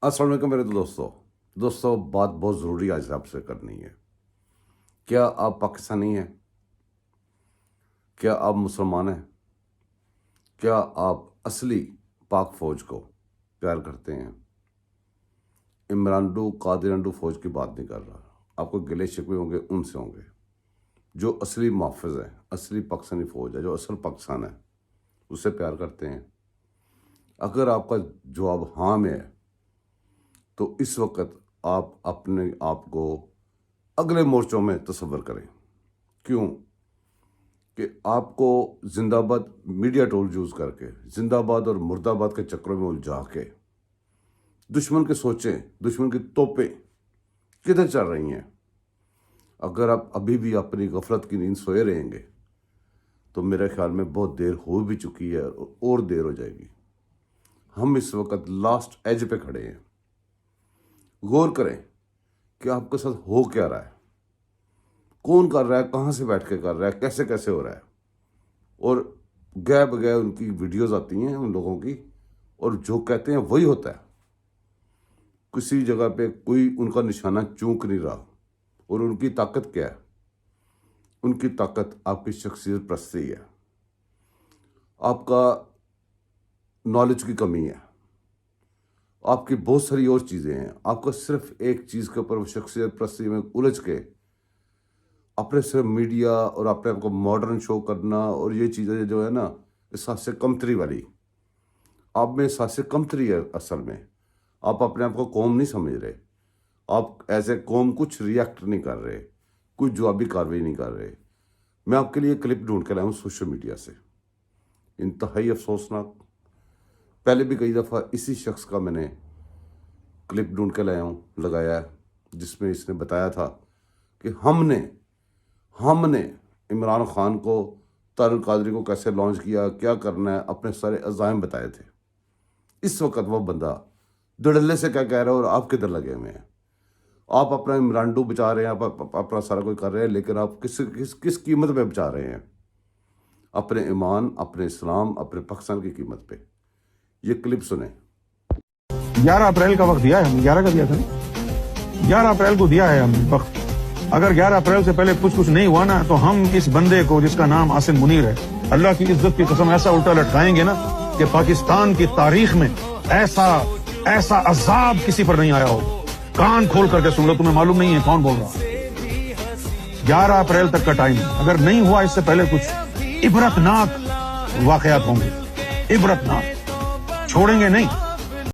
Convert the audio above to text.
السلام علیکم میرے دوستوں بات بہت ضروری آج آپ سے کرنی ہے۔ کیا آپ پاکستانی ہیں؟ کیا آپ مسلمان ہیں؟ کیا آپ اصلی پاک فوج کو پیار کرتے ہیں؟ عمرانڈو قادرانڈو فوج کی بات نہیں کر رہا، آپ کو گلے شکوے ہوں گے ان سے ہوں گے جو اصلی محافظ ہے، اصلی پاکستانی فوج ہے، جو اصل پاکستان ہے، اس سے پیار کرتے ہیں۔ اگر آپ کا جواب ہاں میں ہے تو اس وقت آپ اپنے آپ کو اگلے مورچوں میں تصور کریں۔ کیوں کہ آپ کو زندہ آباد میڈیا ٹول یوز کر کے، زندہ آباد اور مرد آباد کے چکروں میں الجھا کے دشمن کے سوچیں، دشمن کی توپیں کدھر چل رہی ہیں۔ اگر آپ ابھی بھی اپنی غفلت کی نیند سوئے رہیں گے تو میرے خیال میں بہت دیر ہو بھی چکی ہے اور دیر ہو جائے گی۔ ہم اس وقت لاسٹ ایج پہ کھڑے ہیں۔ غور کریں کہ آپ کے ساتھ ہو کیا رہا ہے، کون کر رہا ہے، کہاں سے بیٹھ کے کر رہا ہے، کیسے کیسے ہو رہا ہے۔ اور گئے بگئے ان کی ویڈیوز آتی ہیں ان لوگوں کی، اور جو کہتے ہیں وہی ہوتا ہے۔ کسی جگہ پہ کوئی ان کا نشانہ چونک نہیں رہا۔ اور ان کی طاقت کیا ہے؟ ان کی طاقت آپ کی شخصیت پرستی ہے، آپ کا نالج کی کمی ہے، آپ کی بہت ساری اور چیزیں ہیں۔ آپ کو صرف ایک چیز کے اوپر شخصیت پرستی میں الجھ کے اپنے صرف میڈیا اور اپنے آپ کو ماڈرن شو کرنا اور یہ چیزیں جو ہے نا احساس کمتری والی، آپ میں احساس کمتری ہے۔ اصل میں آپ اپنے آپ کو قوم نہیں سمجھ رہے، آپ ایز اے قوم کچھ ریئیکٹ نہیں کر رہے، کوئی جوابی کارروائی نہیں کر رہے۔ میں آپ کے لیے کلپ ڈھونڈ کے لایا ہوں سوشل میڈیا سے، انتہائی افسوسناک۔ پہلے بھی کئی دفعہ اسی شخص کا میں نے کلپ ڈھونڈ کے لایا ہوں، لگایا ہے، جس میں اس نے بتایا تھا کہ ہم نے عمران خان کو، طاہر القادری کو کیسے لانچ کیا، کیا کرنا ہے، اپنے سارے عزائم بتائے تھے۔ اس وقت وہ بندہ دڑلے سے کیا کہہ رہا ہے اور آپ کدھر لگے ہوئے ہیں۔ آپ اپنا عمرانڈو بچا رہے ہیں، آپ اپنا سارا کوئی کر رہے ہیں، لیکن آپ کس قیمت پہ بچا رہے ہیں؟ اپنے ایمان، اپنے اسلام، اپنے پاکستان کی قیمت پہ۔ یہ کلپ سنیں۔ 11 اپریل کا وقت دیا ہے ہم نے، 11 کا دیا تھا نا، 11 اپریل کو دیا ہے ہم نے وقت۔ اگر 11 اپریل سے پہلے کچھ نہیں ہوا نا تو ہم اس بندے کو جس کا نام عاصم منیر ہے، اللہ کی عزت کی قسم ایسا الٹا لٹکائیں گے نا کہ پاکستان کی تاریخ میں ایسا عذاب کسی پر نہیں آیا ہو۔ کان کھول کر کے سن لو، تمہیں معلوم نہیں ہے کون بول رہا۔ 11 اپریل تک کا ٹائم ہے، اگر نہیں ہوا اس سے پہلے کچھ عبرتناک واقعات ہوں گے، عبرتناک، چھوڑیں گے نہیں۔